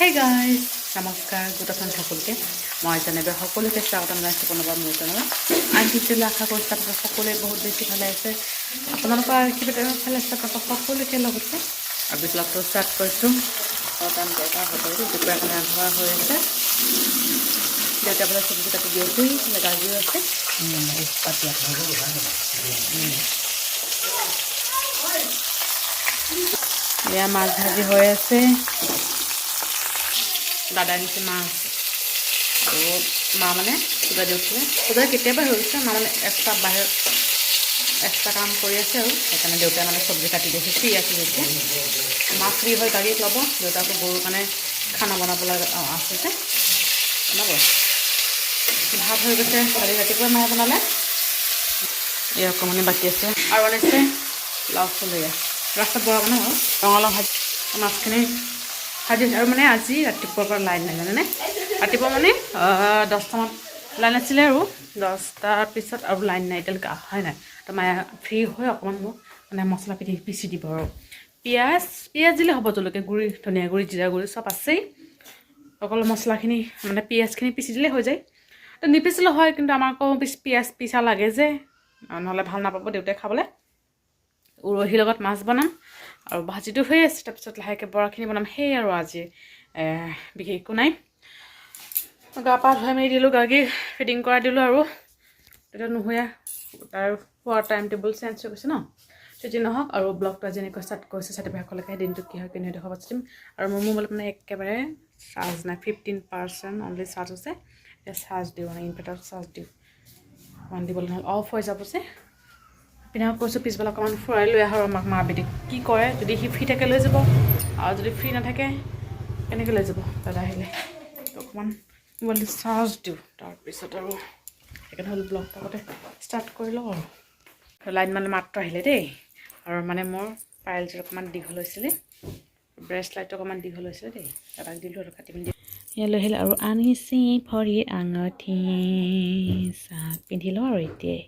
Hey guys, নমস্কাৰ good afternoon সকলোকে মই জানিবে সকলোকে স্বাগতম জনাইছোঁ পুনৰবাৰ মোৰ চেনেলত আনটিলৈ আশা কৰিছোঁ আপোনালোক সকলোৱে বহুত বেছি ভালে আছে আপোনালোকৰ কিবা ভালে আছে আপোনালোক সকলোকে লগতে আৰু ব্লগটো ষ্টাৰ্ট কৰিছোঁ দুপৰীয়া কাৰণে আন্ধাৰ হৈ আছে দেউতা বোলে চব্জি কাটি দিয়ে শুই গাজিও আছে এয়া মাছ ভাজি হৈ আছে দাদা নিচে মাছ আৰু মা মানে পূজা দি উঠিলে পূজা কেতিয়াবা হৈ গৈছে মা মানে এক্সট্ৰা বাহিৰত এক্সট্ৰা কাম কৰি আছে আৰু সেইকাৰণে দেউতাই মানে চব্জি কাটি দিছে ফ্ৰী আছে যেতিয়া মা ফ্ৰী হৈ গাড়ীত ল'ব দেউতাকো গৰুৰ কাৰণে খানা বনাবলৈ আছে যে বনাব ভাত হৈ গৈছে কালি ৰাতিপুৱা মায়ে বনালে এই অকণমানি বাকী আছে আৰু বনাইছে লাও চলৰীয়া ৰাস্তাত বৰা বনাম আৰু ৰঙালাও ভাজি মাছখিনি ভাজি আৰু মানে আজি ৰাতিপুৱাৰ পৰা লাইন নাই জানেনে ৰাতিপুৱা মানে 10টামান লাইন আছিলে আৰু 10টাৰ পিছত আৰু লাইন নাই এতিয়ালৈকে অহাই নাই তো মায়ে ফ্ৰী হৈ অকণমান মোক মানে মছলা পিচি দিব আৰু পিঁয়াজ দিলে হ'ব জলকীয়া গুড়ি ধনিয়া গুড়ি জিৰা গুড়ি চব আছেই অকল মছলাখিনি মানে পিঁয়াজখিনি পিচি দিলে হৈ যায় তো নিপিচিলে হয় কিন্তু আমাৰ আকৌ পিঁয়াজ পিচা লাগে যে নহ'লে ভাল নাপাব দেউতাই খাবলৈ উৰহীৰ লগত মাছ বনাম আৰু ভাজিটো হৈ আছে তাৰপিছত লাহেকৈ বৰাখিনি বনাম সেই আৰু আজি বিশেষ একো নাই গা পা ধুৱাই মেলি দিলোঁ গাখীৰ ফিটিং কৰাই দিলোঁ আৰু তেতিয়া নুশুৱে তাৰ খোৱাৰ টাইম টেবুল চেঞ্জ হৈ গৈছে ন যি নহওক আৰু ব্লগটো আজি এনেকৈ ষ্টাৰ্ট কৰিছে চাৰ্টিফিকেটলৈকে দিনটো কি হয় কেনে দেখাব পাৰিম আৰু মোৰ মোবাইলত মানে একেবাৰে চাৰ্জ নাই 15% অনলি চাৰ্জ আছে এতিয়া চাৰ্জ দিওঁ মানে ইনভাৰ্টাৰত চাৰ্জ দিওঁ অকণমান দিবলৈ নহ'লে অফ হৈ যাব যে পিনাক কৈছোঁ পিছবেলা অকণমান ফুৰাই লৈ আহোঁ আমাক মা বেটিক কি কৰে যদি সি ফ্ৰী থাকে লৈ যাব আৰু যদি ফ্ৰী নাথাকে কেনেকৈ লৈ যাব দাদা আহিলে অকণমান মোবাইলটো চাৰ্জ দিওঁ তাৰপিছত আৰু সেইকাৰণে হ'ল ব্লগটো আগতে ষ্টাৰ্ট কৰি লওঁ আৰু লাইন মানে মাত্ৰ আহিলে দেই আৰু মানে মোৰ পাইলযোৰ অকণমান দীঘল হৈছিলে ব্ৰেষ্ট লাইটটো অকণমান দীঘল হৈছিলে দেই দাদাক দিলোঁ আৰু কাটি পিন্ধি ইয়ালৈ আহিলে আৰু আনিছে ভৰি আঙঠি চাহ পিন্ধি লওঁ আৰু এতিয়াই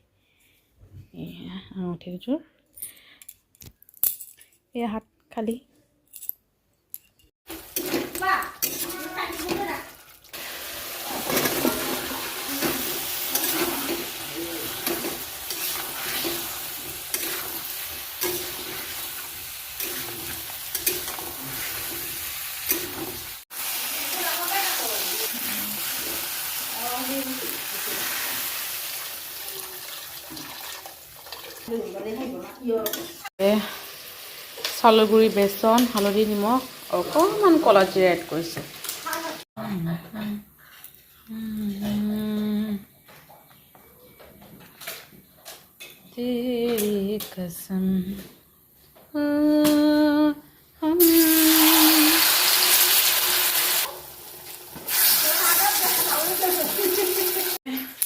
আঙঠিযোৰ এই হাত খালি চাউলৰ গুড়ি বেচন হালধি নিমখ অকণমান কলা জিৰা এড কৰিছোঁ কসম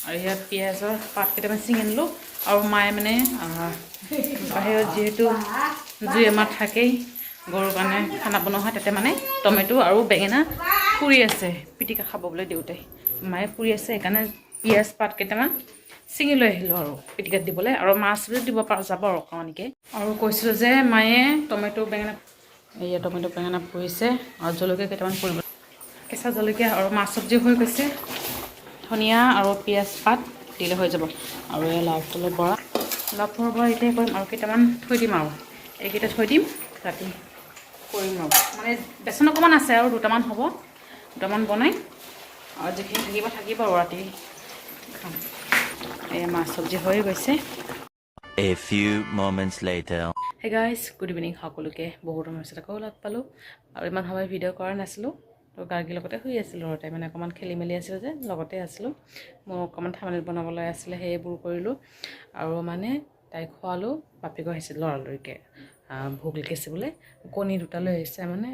আৰু ইয়াত পিঁয়াজৰ পাত কেইটামান ছিঙি আনিলোঁ আৰু মায়ে মানে বাহিৰত যিহেতু জুই আমাৰ থাকেই গৰুৰ কাৰণে খানা বনোৱা হয় তাতে মানে টমেটো আৰু বেঙেনা পুৰি আছে পিটিকা খাব বোলে দেউতাই মায়ে পুৰি আছে সেইকাৰণে পিঁয়াজ পাত কেইটামান ছিঙি লৈ আহিলোঁ আৰু পিটিকাত দিবলৈ আৰু মাছ দিব পৰা যাব আৰু অকণমানকৈ আৰু কৈছিলোঁ যে মায়ে টমেটো বেঙেনা পুৰিছে আৰু জলকীয়া কেইটামান পুৰিব কেঁচা জলকীয়া আৰু মাছ চব্জি হৈ গৈছে ধনিয়া আৰু পিঁয়াজ পাত দিলে হৈ যাব আৰু এই লাও ফুলৰ বৰা এতিয়া কৰিম আৰু কেইটামান থৈ দিম আৰু এইকেইটা থৈ দিম ৰাতি কৰিম আৰু মানে বেচন অকণমান আছে আৰু দুটামান হ'ব দুটামান বনাই আৰু যিখিনি থাকিব আৰু ৰাতি খাম এই মাছ চব্জি হৈ গৈছে A few moments later. Hey guys, good evening সকলোকে বহুত সময় পিছত আকৌ লগ পালোঁ আৰু ইমান সময় ভিডিঅ' কৰা নাছিলোঁ তো গাৰ্গীৰ লগতে শুই আছিলোঁ তাই মানে অকণমান খেলি মেলি আছিল যে লগতে আছিলোঁ মোৰ অকণমান ঠাণ্ডাত বনাবলৈ আছিলে সেইবোৰ কৰিলোঁ আৰু মানে তাইক খোৱালোঁ বাপেকো আহিছিল লৰালৰিকৈ ভোক লাগিছে বোলে কণী দুটা লৈ আহিছে মানে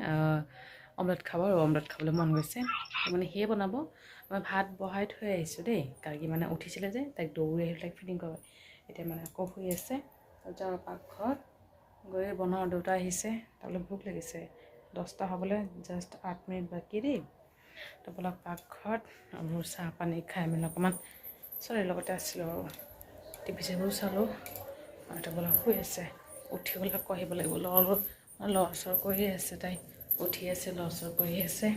অমলেট খাব আৰু অমলেট খাবলৈ মন গৈছে মানে সেয়ে বনাব মই ভাত বহাই থৈ আহিছোঁ দেই গাৰ্গী মানে উঠিছিলে যে তাইক দৌৰি আহি তাইক ফিটিং কৰিব এতিয়া মানে আকৌ শুই আছে যাওঁ পাকঘৰত গৈ বনাওঁ দেউতা আহিছে তালৈ ভোক লাগিছে 10টা হ'বলৈ জাষ্ট 8 মিনিট বাকী দেই তো বলক পাকঘৰত আৰু চাহ পানী খাই মেলি অকণমান ছোৱালীৰ লগতে আছিলোঁ আৰু টিভি চিভিও চালোঁ আৰু তো বলক শুই আছে উঠি পেলাই আহিব লাগিব লৰচৰ কৰি আছে তাই উঠি আছে লৰচৰ কৰি আছে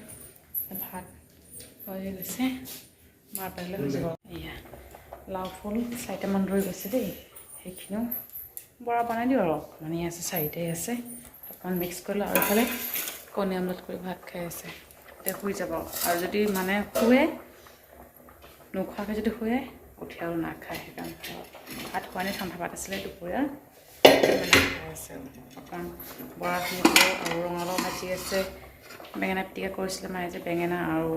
ভাত হৈ গৈছে মাৰ পাৰিলে হৈ যাব এয়া লাও ফুল 4টামান ৰৈ গৈছে দেই সেইখিনিও বৰা বনাই দিওঁ আৰু মানে আছে 4টাই আছে অকণমান মিক্স কৰিলোঁ আৰু ইফালে কণী আমলেট কৰি ভাত খাই আছে এতিয়া শুই যাব আৰু যদি মানে শুৱে নোখোৱাকৈ যদি শুৱে উঠি আৰু নাখায় সেইকাৰণে ভাত খোৱা নে ঠাণ্ডা ভাত আছিলে দুপৰীয়া মানে খাই আছে অকণমান বৰাখিনি আৰু ৰঙালাও ভাজি আছে বেঙেনা পিটিকা কৰিছিলে মায়ে যে বেঙেনা আৰু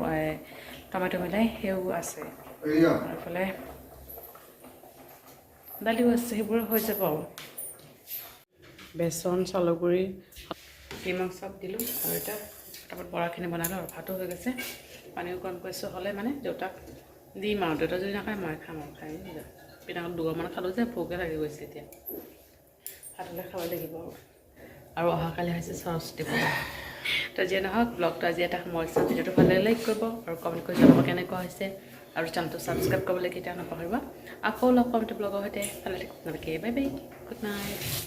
টমেটো মিলাই সেও আছে আৰু এইফালে দালিও আছে সেইবোৰ হৈ যাব আৰু বেচন চাউলগুড়ি নিমখ চব দিলোঁ আৰু এতিয়া তাৰপৰা বৰাখিনি বনালোঁ আৰু ভাতো হৈ গৈছে পানীও গৰম কৰিছোঁ হ'লে মানে দেউতাক দিম আৰু দেউতা যদি নাখায় মই খাম আৰু খাই পিঠাখন দুগৰমান খালোঁ যে ভোকে লাগি গৈছে এতিয়া ভাত হ'লে খাব লাগিব আৰু অহাকালি হৈছে সৰস্বতী পূজা তো যিয়ে নহওক ব্লগটো আজি এটা সামৰিছোঁ ভিডিঅ'টো ভালে লাইক কৰিব আৰু কমেণ্ট কৰি জনাব কেনেকুৱা হৈছে আৰু চেনেলটো ছাবস্ক্ৰাইব কৰিবলৈ কেতিয়াও নাপাহৰিবা আকৌ লগ পাম ব্লগৰ সৈতে ভালে থাকিব আপোনালোকে বাই বাই গুড নাইট